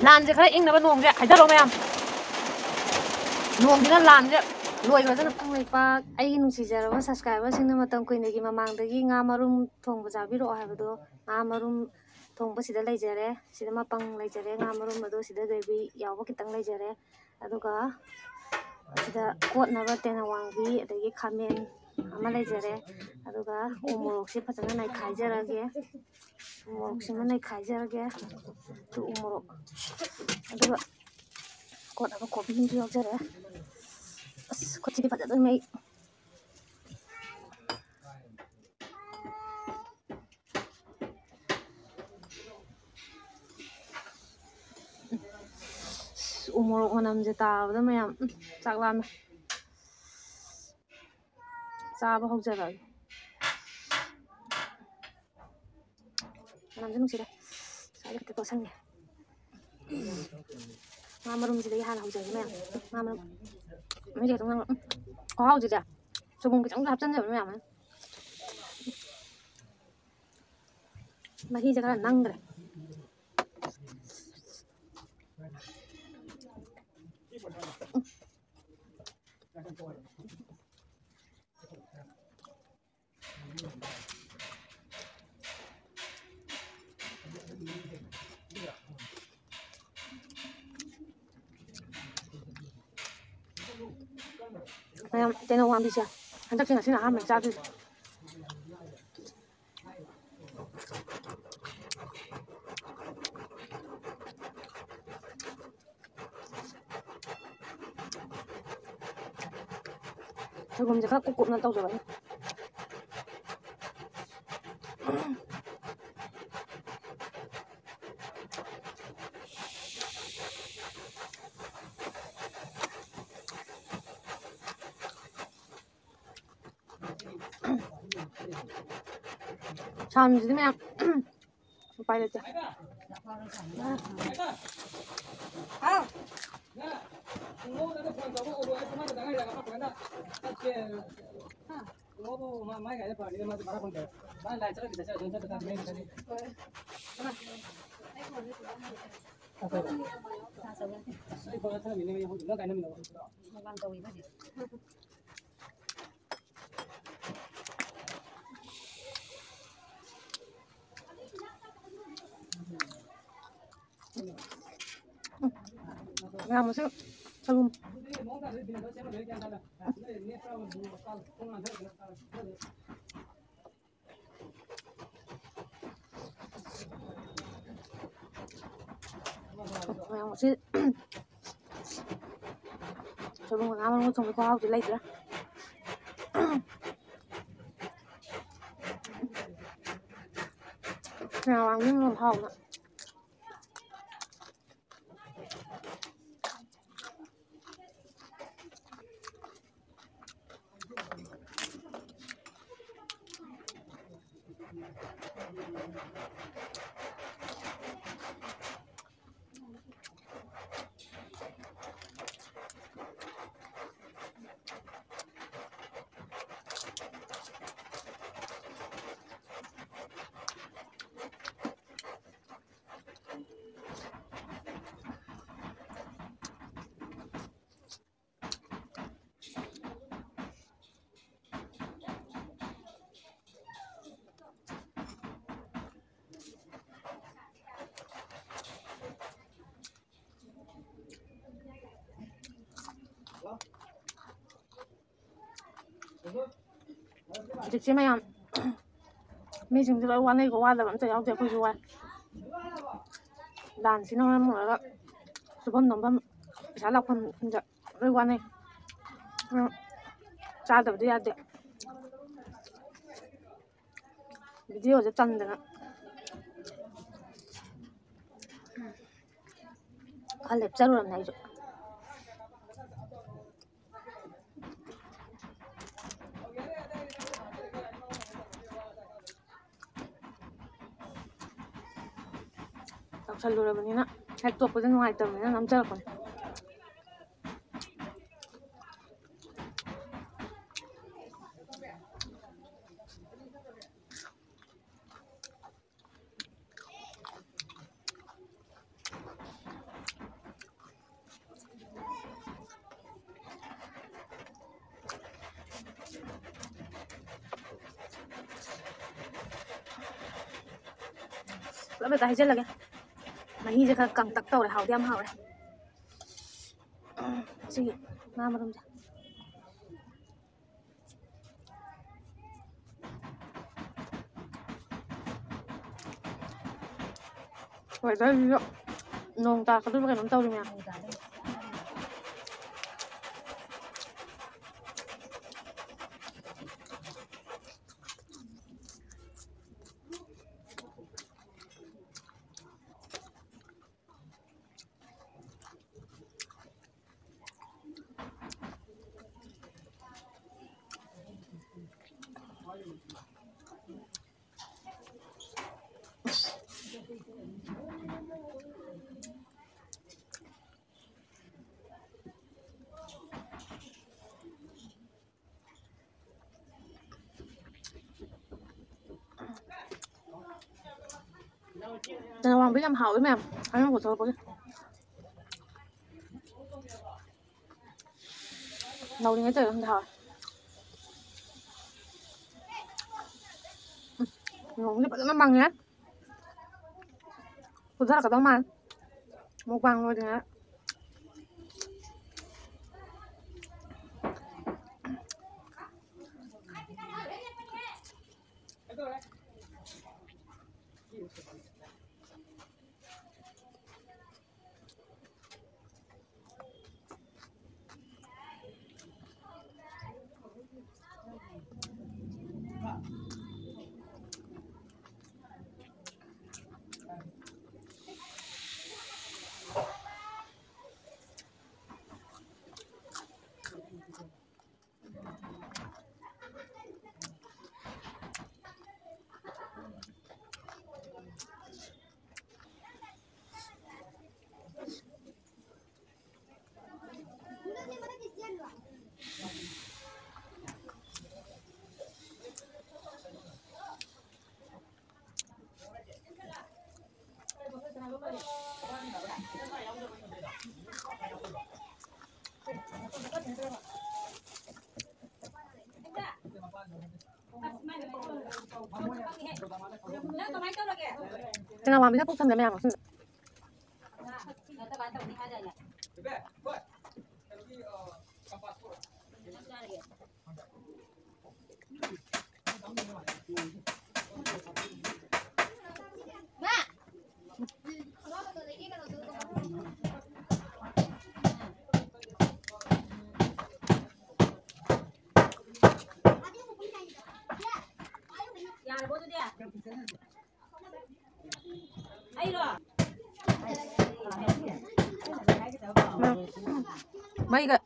ꯂꯥꯟꯁꯦ ꯈꯔ ꯏꯪꯅꯕ ꯅꯣꯡꯁꯦ ꯍꯥꯏꯊꯔꯣ ꯃꯌꯥꯝ ꯅꯣꯡꯁꯤꯅ ꯂꯥꯟꯁꯦ ꯂꯣꯏꯈ꯭ꯔꯁꯅ ꯂꯩꯄꯥꯛ ꯑꯩꯒꯤ ꯅꯨꯡꯁꯤꯖꯔꯕ ꯁꯕꯁꯀ꯭ꯔꯥꯏꯕꯔꯁꯤꯡꯅ ꯃꯇꯝ ꯀꯨꯏꯅꯒꯤ ꯃꯃꯥꯡꯗꯒꯤ ꯉꯥ ꯃꯔꯨꯝ ꯊꯣꯡꯕ ꯆꯥꯕꯤꯔꯛꯑꯣ ꯍꯥꯏꯕꯗꯣ ꯉꯥ ꯃꯔꯨꯝ ꯊꯣꯡꯕ ꯁꯤꯗ ꯂꯩꯖꯔꯦ ꯁꯤꯗ ꯃꯄꯪ ꯂꯩꯖꯔꯦ ꯉꯥ ꯃꯔꯨꯝ ꯑꯗꯣ ꯁꯤꯗ ꯒ꯭ꯔꯦꯚꯤ ꯌꯥꯎꯕ ꯈꯤꯇꯪ ꯂꯩꯖꯔꯦ ꯑꯗꯨꯒ ꯁꯤꯗ ꯀꯣꯠꯅꯕ ꯇꯦꯅꯋꯥꯡꯕꯤ ꯑꯗꯒꯤ ꯈꯥꯃꯦꯟ ꯑꯃ ꯂꯩꯖꯔꯦ ꯑꯗꯨꯒ ꯎ ꯃꯣꯔꯣꯛꯁꯦ ꯐꯖꯅ ꯅꯩꯈꯥꯏꯖꯔꯒꯦ ꯎ ꯃꯣꯔꯣꯛꯁꯤꯃ ꯅꯩꯈꯥꯏꯖꯔꯒꯦ ꯎ ꯃꯣꯔꯣꯛ ꯑꯗꯨꯒ ꯀꯣꯠꯅꯕ ꯀꯣꯕꯤ ꯑꯃꯁꯨ ꯌꯥꯎꯖꯔꯦ ꯑꯁ ꯈꯨꯠꯁꯤꯗꯤ ꯐꯖꯗꯣꯏꯅꯦ ꯑꯩ ꯎ ꯃꯣꯔꯣꯛ ꯃꯅꯝꯁꯦ ꯇꯥꯕꯗ ꯃꯌꯥꯝ ꯆꯥꯛ ꯂꯥꯝꯃꯦ ꯆꯥꯕ ꯍꯧꯖꯔꯛꯑꯒꯦ ꯃꯅꯝꯁꯦ ꯅꯨꯡꯁꯤꯔꯦ ꯁ꯭ꯋꯥꯏꯗ ꯈꯤꯇ ꯇꯣꯠꯁꯟꯒꯦ ꯉꯥ ꯃꯔꯨꯝꯁꯤꯗꯒꯤ ꯍꯥꯟꯅ ꯍꯧꯖꯔꯒꯦ ꯃꯌꯥꯝ ꯉꯥ ꯃꯔꯨꯝ ꯃꯍꯤꯁꯦ ꯈꯤꯇꯪ ꯅꯪ ꯈꯨꯍꯥꯎꯁꯤꯗꯤ ꯁꯣꯏꯕꯨꯝ ꯈꯤꯇꯪ ꯍꯥꯞꯆꯟꯖꯕ ꯃꯌꯥꯝ ꯃꯍꯤꯁꯦ ꯈꯔ ꯅꯪꯈ꯭ꯔꯦ ꯃꯌꯥꯝ ꯇꯦꯅꯋꯥꯡꯕꯤꯁꯦ ꯍꯟꯗꯛꯁꯦ ꯉꯁꯤꯅ ꯑꯍꯥꯟꯕ ꯆꯥꯗꯣꯏꯁꯦ ꯁꯣꯏꯕꯨꯝꯁꯦ ꯈꯔ ꯀꯨꯞ ꯀꯨꯞꯅ ꯇꯧꯖꯕ ꯑꯩꯅ ꯁꯥꯎꯟꯁꯤꯗꯤ ꯃꯌꯥꯝ ꯎꯄꯥꯏ ꯂꯩꯇꯦ ꯃꯌꯥꯝꯁꯨ ꯁꯣꯏꯕꯨꯝ ꯃꯌꯥꯝꯁꯤ ꯁꯣꯏꯕꯨꯝ ꯉꯥ ꯃꯔꯨꯝ ꯊꯣꯡꯕꯒꯤ ꯈꯨꯍꯥꯎꯁꯤ ꯂꯩꯇ꯭ꯔꯦ ꯇꯦꯅꯋꯥꯡꯕꯤ ꯃꯔꯣꯝ ꯍꯥꯎꯕ ꯍꯧꯖꯤꯛꯁꯦ ꯃꯌꯥꯝ ꯃꯤꯁꯤꯡꯁꯦ ꯂꯣꯏ ꯋꯥꯅꯩꯀꯣ ꯋꯥꯗꯕ ꯑꯝꯇ ꯌꯥꯎꯗꯦ ꯑꯩꯈꯣꯏꯁꯨ ꯋꯥꯏ ꯂꯥꯟꯁꯤꯅ ꯃꯔꯝ ꯑꯣꯏꯔꯒ ꯁꯨꯐꯝ ꯅꯣꯝꯐꯝ ꯄꯩꯁꯥ ꯂꯥꯛꯐꯝꯁꯤꯡꯗ ꯂꯣꯏ ꯋꯥꯅꯩ ꯆꯥꯗꯕꯗꯤ ꯌꯥꯗꯦ ꯚꯤꯗꯤꯑꯣꯁꯦ ꯇꯟꯗꯅ ꯈꯔ ꯂꯦꯞꯆꯔꯨꯔꯕꯅꯦ ꯑꯩꯁꯨ ꯇꯧꯁꯜꯂꯨꯔꯕꯅꯤꯅ ꯍꯦꯛ ꯇꯣꯛꯄꯁꯦ ꯅꯨꯡꯉꯥꯏꯇꯕꯅꯤꯅ ꯅꯝꯖꯔꯛꯄꯅꯦ bây giờ hay là mà hi giờ càng tắc tàu để hảo đem hảo này gì mà không ra vậy đây nông ta có biết cái nông tàu đi nha Nên hoàng biết làm hậu với mẹ ăn một số bữa đầu đi ngay trời không thở ngủ như vậy nó bằng nhé tôi rất là cả tao mà một vàng rồi thì nhá cái nào mà biết cũng thân với mẹ mà mấy cái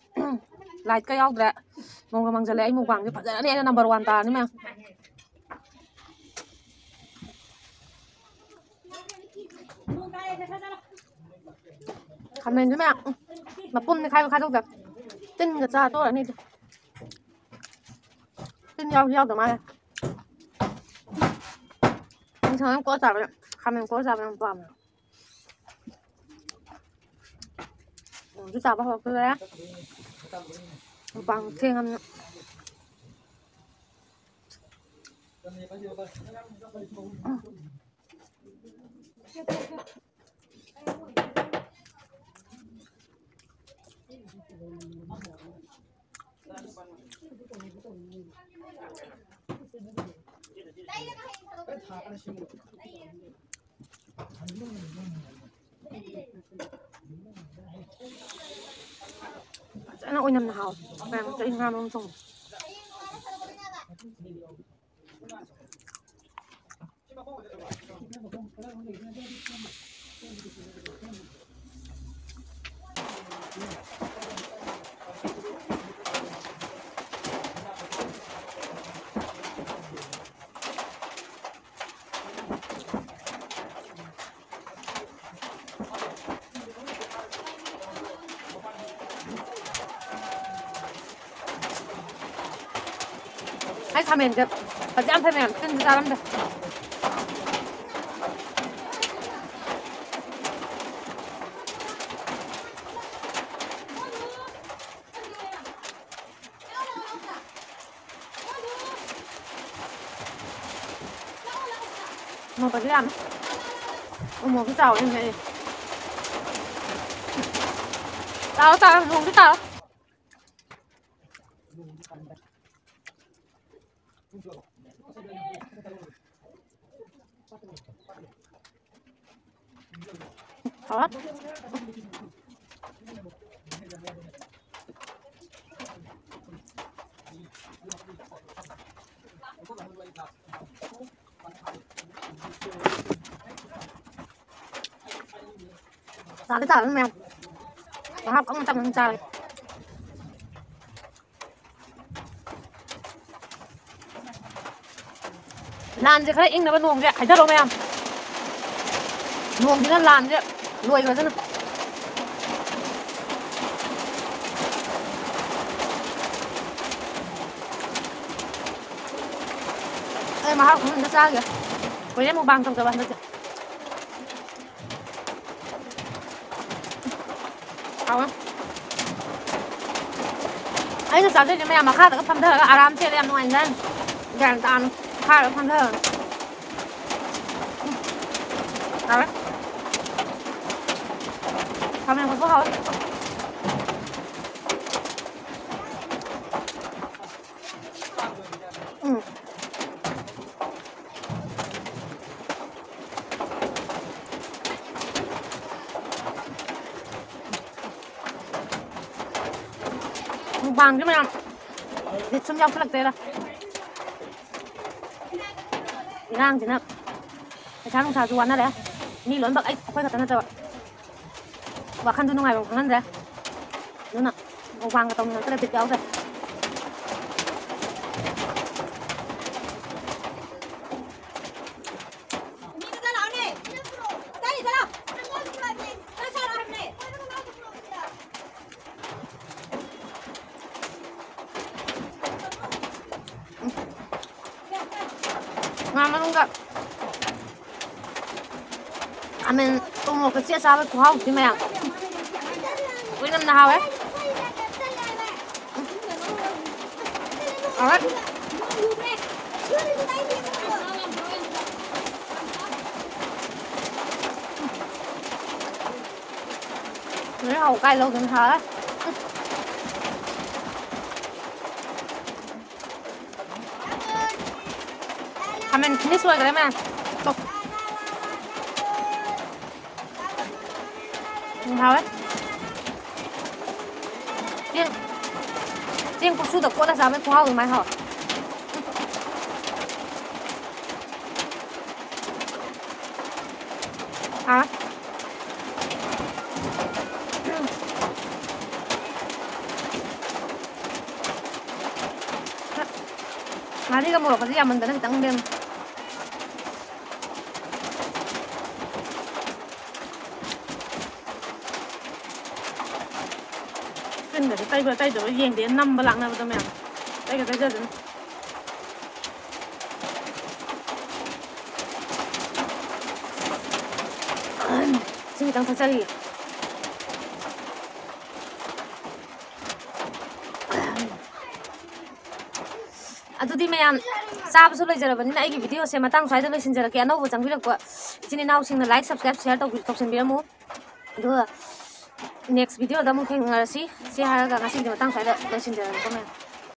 lại cây ốc đấy mong mang ra lấy một vàng cái phải này là number one ta nữa mà comment chứ mẹ mà pun khai đâu được tin người ta tôi là này tin nhau được mà bình thường em có giả vậy comment có giả vậy vàng cứ giả vào cái đấy bằng thiên ăn nó ôi nằm nào làm cho anh ngon không hay comment được và dám thêm em tin ra lắm được một cái làm một cái chảo này tao dùng cái tao đó tao cái tao mẹ tao có 100 trời lan chứ khá in nó vẫn nuông chứ hãy chất đâu mẹ nuông thì nó lan chứ nuôi vào chứ ê mà học cũng nó sao kìa với em một bằng trong cái bàn thôi chứ học không ấy nó sao thế mẹ mà khác cái phần thơ cái aram chơi em ngoài lên gàng tàn khác cái phần thơ đấy không em có hỏi bằng chứ mày thì xung nhau cái là thì ngang thì nè cái sáng không xào chuan đó đấy ni lớn bậc ấy quay cả tận rồi và khăn tôi ngoài bằng khăn đấy nữa nè màu vàng cái tông cái này thịt béo rồi ngon lắm không ạ mình tung một cái chia sao với của không thì mẹ với năm nào ấy đấy lấy hầu cay lâu từng thở đấy mình đi xuôi cái đấy mà đục tháo đấy riêng cục su được cô là sao với cô hao rồi mày hỏi à mà đi cái một cái gì mình tới tăng đêm trên để cái tay rồi giang đến 5 ba lạng nào tao mẹ tay cái tay rồi xin tăng thật gì ꯑꯗꯨꯗꯤ ꯃꯌꯥꯝ ꯆꯥꯕꯁꯨ ꯂꯩꯖꯔꯕꯅꯤꯅ ꯑꯩꯒꯤ ꯚꯤꯗꯤꯑꯣꯁꯦ ꯃꯇꯥꯡ ꯁ꯭ꯋꯥꯏꯗ ꯂꯣꯏꯁꯤꯟꯖꯔꯛꯀꯦ ꯑꯅꯧꯕ ꯆꯪꯕꯤꯔꯛꯄ ꯏꯆꯤꯟ ꯏꯅꯥꯎꯁꯤꯡꯅ like subscribe ꯁꯤꯌꯔ ꯇꯧꯁꯤꯟꯕꯤꯔꯝꯃꯨ ꯑꯗꯨꯒ ꯅꯦꯛꯁ ꯚꯤꯗꯤꯑꯣꯗ ꯑꯃꯨꯛ ꯊꯦꯡꯅꯔꯁꯤ ꯁꯤ ꯍꯥꯏꯔꯒ ꯉꯁꯤꯒꯤ ꯃꯇꯥꯡ ꯁ꯭ꯋꯥꯏꯗ ꯂꯣꯏꯁꯤꯟꯖꯔꯒꯦꯀꯣ ꯃꯌꯥꯝ